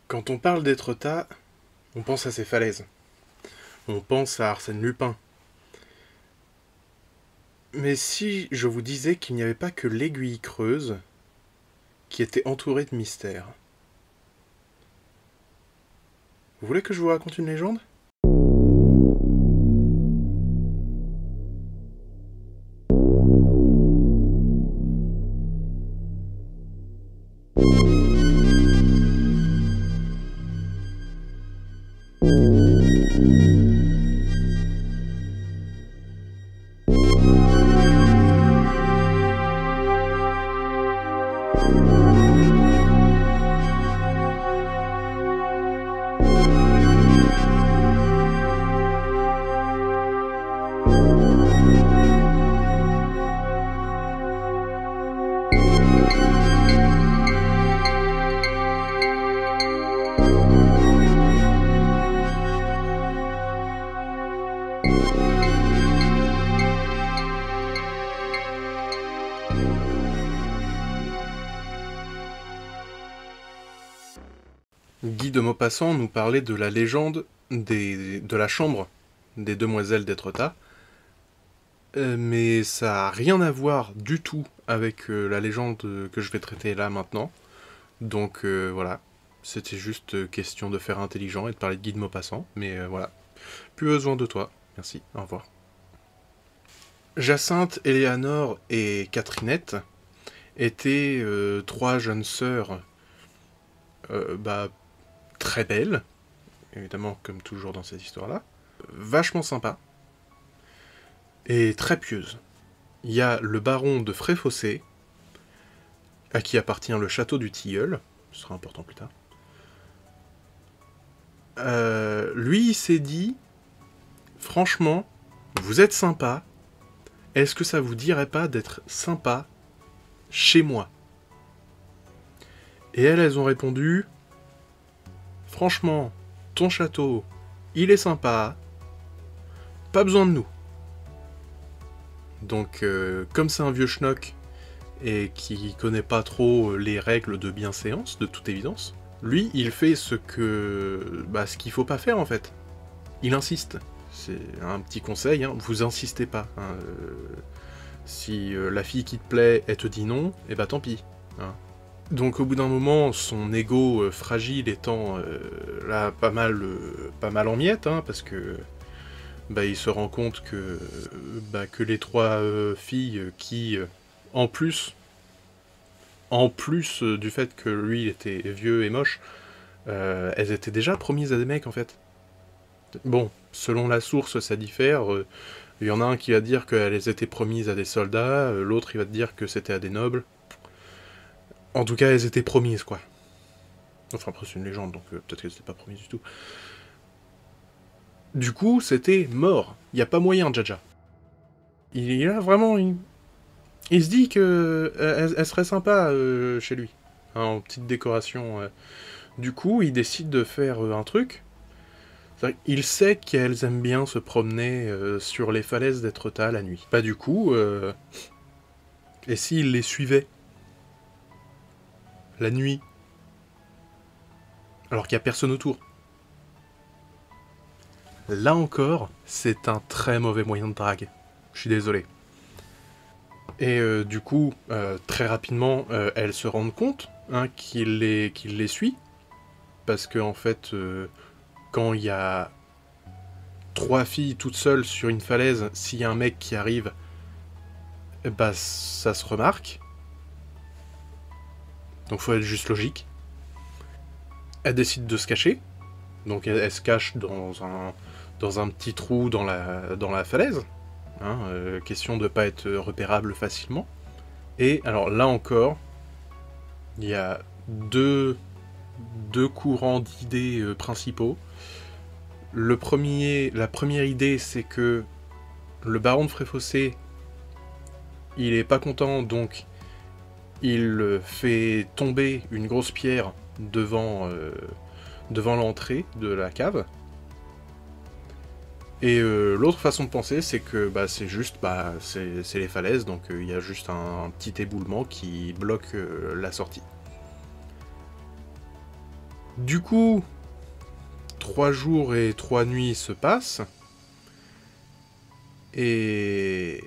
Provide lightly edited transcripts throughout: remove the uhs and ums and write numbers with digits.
Quand on parle d'Étretat, on pense à ces falaises. On pense à Arsène Lupin. Mais si je vous disais qu'il n'y avait pas que l'aiguille creuse qui était entourée de mystères. Vous voulez que je vous raconte une légende ? Guy de Maupassant nous parlait de la légende de la chambre des demoiselles d'Étretat, mais ça n'a rien à voir du tout avec la légende que je vais traiter là maintenant. Donc voilà, c'était juste question de faire intelligent et de parler de Guy de Maupassant, mais voilà, plus besoin de toi, merci, au revoir. Jacinthe, Éléanore et Catherinette étaient trois jeunes sœurs très belles, évidemment comme toujours dans cette histoire-là, vachement sympas, et très pieuses. Il y a le baron de Fréfossé, à qui appartient le château du Tilleul, ce sera important plus tard. Lui, il s'est dit, franchement, vous êtes sympa, est-ce que ça vous dirait pas d'être sympa chez moi ? Et elles ont répondu, franchement, ton château, il est sympa, pas besoin de nous. Donc, comme c'est un vieux schnock, et qui connaît pas trop les règles de bienséance, de toute évidence, lui, il fait ce qu'il faut pas faire, en fait. Il insiste. C'est un petit conseil, hein, vous insistez pas. Hein, si la fille qui te plaît, elle te dit non, et bah tant pis. Hein. Donc au bout d'un moment, son ego fragile étant là pas mal en miettes, hein, parce que il se rend compte que les trois filles qui, en plus du fait que lui était vieux et moche, elles étaient déjà promises à des mecs en fait. Bon, selon la source, ça diffère. Il y en a un qui va dire qu'elles étaient promises à des soldats, l'autre il va te dire que c'était à des nobles. En tout cas, elles étaient promises, quoi. Enfin, après, c'est une légende, donc peut-être qu'elles n'étaient pas promises du tout. Du coup, c'était mort. Il n'y a pas moyen, Jaja. Il a vraiment... Il se dit que elle serait sympa chez lui, hein, en petite décoration. Du coup, il décide de faire un truc. Il sait qu'elles aiment bien se promener sur les falaises d'Étretat la nuit. Pas du coup, et s'il les suivait la nuit, alors qu'il n'y a personne autour? Là encore, c'est un très mauvais moyen de drague. Je suis désolé. Et du coup, très rapidement, elles se rendent compte qu'il les suit. Parce que en fait, quand il y a 3 filles toutes seules sur une falaise, s'il y a un mec qui arrive, ça se remarque. Donc faut être juste logique. Elle décide de se cacher. Donc elle se cache dans un petit trou dans la falaise. Hein, question de ne pas être repérable facilement. Et alors là encore, il y a deux courants d'idées principaux. La première idée, c'est que le baron de Fréfossé, il est pas content, donc il fait tomber une grosse pierre devant l'entrée de la cave. Et l'autre façon de penser, c'est que c'est juste, c'est les falaises, donc il y a juste un petit éboulement qui bloque la sortie. Du coup, 3 jours et 3 nuits se passent. Et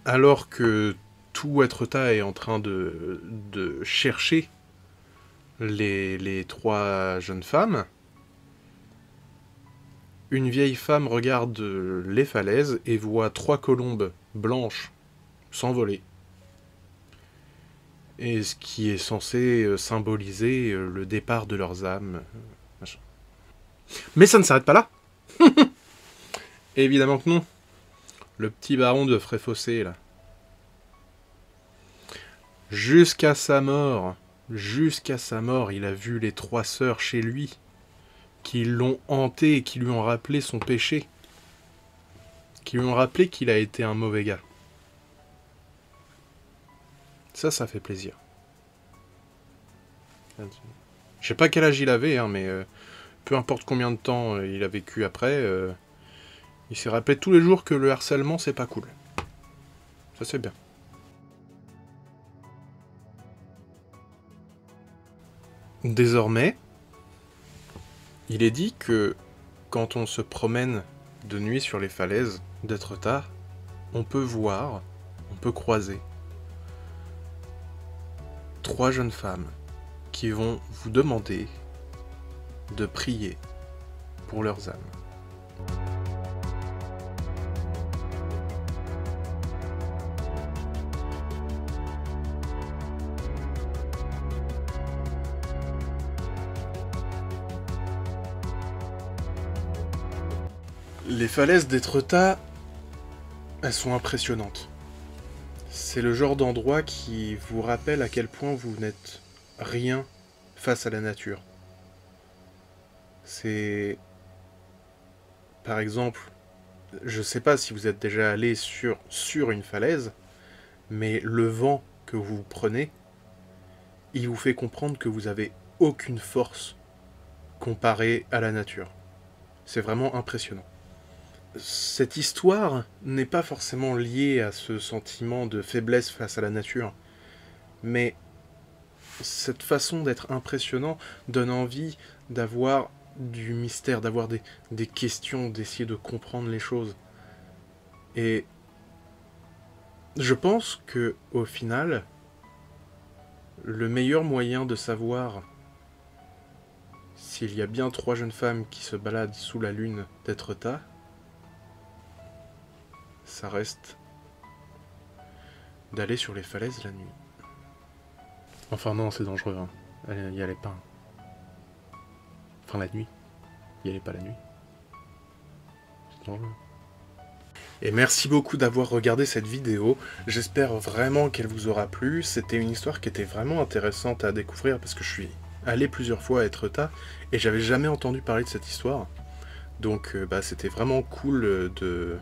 alors que tout Étretat est en train de chercher les 3 jeunes femmes, une vieille femme regarde les falaises et voit 3 colombes blanches s'envoler. Et ce qui est censé symboliser le départ de leurs âmes. Machin. Mais ça ne s'arrête pas là. Évidemment que non. Le petit baron de Fréfossé, là. Jusqu'à sa mort, il a vu les 3 sœurs chez lui, qui l'ont hanté et qui lui ont rappelé son péché. Qui lui ont rappelé qu'il a été un mauvais gars. Ça fait plaisir. Je sais pas quel âge il avait, hein, mais peu importe combien de temps il a vécu après, il s'est rappelé tous les jours que le harcèlement, c'est pas cool. Ça, c'est bien. Désormais, il est dit que quand on se promène de nuit sur les falaises d'Étretat, on peut voir, on peut croiser 3 jeunes femmes qui vont vous demander de prier pour leurs âmes. Les falaises d'Étretat, elles sont impressionnantes. C'est le genre d'endroit qui vous rappelle à quel point vous n'êtes rien face à la nature. C'est... Par exemple, je sais pas si vous êtes déjà allé sur une falaise, mais le vent que vous prenez, il vous fait comprendre que vous avez aucune force comparée à la nature. C'est vraiment impressionnant. Cette histoire n'est pas forcément liée à ce sentiment de faiblesse face à la nature, mais cette façon d'être impressionnant donne envie d'avoir du mystère, d'avoir des questions, d'essayer de comprendre les choses. Et je pense que au final, le meilleur moyen de savoir s'il y a bien 3 jeunes femmes qui se baladent sous la lune d'Étretat, ça reste d'aller sur les falaises la nuit. Enfin non, c'est dangereux, hein. Y allez pas. Enfin la nuit. Y allez pas la nuit. C'est dangereux. Et merci beaucoup d'avoir regardé cette vidéo. J'espère vraiment qu'elle vous aura plu. C'était une histoire qui était vraiment intéressante à découvrir parce que je suis allé plusieurs fois à Étretat et j'avais jamais entendu parler de cette histoire. Donc c'était vraiment cool de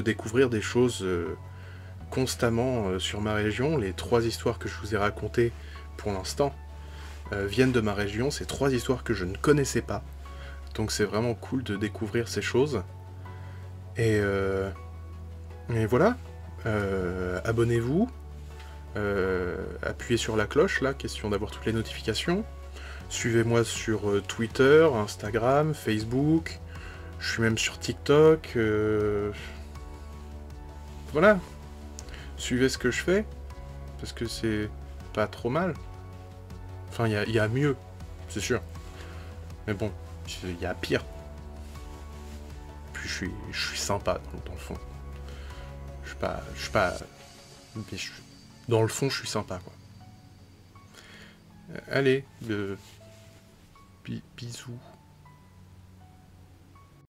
découvrir des choses constamment sur ma région. Les 3 histoires que je vous ai racontées pour l'instant viennent de ma région. C'est 3 histoires que je ne connaissais pas. Donc c'est vraiment cool de découvrir ces choses. Et voilà. Abonnez-vous. Appuyez sur la cloche, là, question d'avoir toutes les notifications. Suivez-moi sur Twitter, Instagram, Facebook. Je suis même sur TikTok. Voilà. Suivez ce que je fais. Parce que c'est pas trop mal. Enfin, il y a mieux, c'est sûr. Mais bon, il y a pire. Puis je suis sympa dans le fond. Je suis pas... Mais dans le fond, je suis sympa, quoi. Allez, bisous.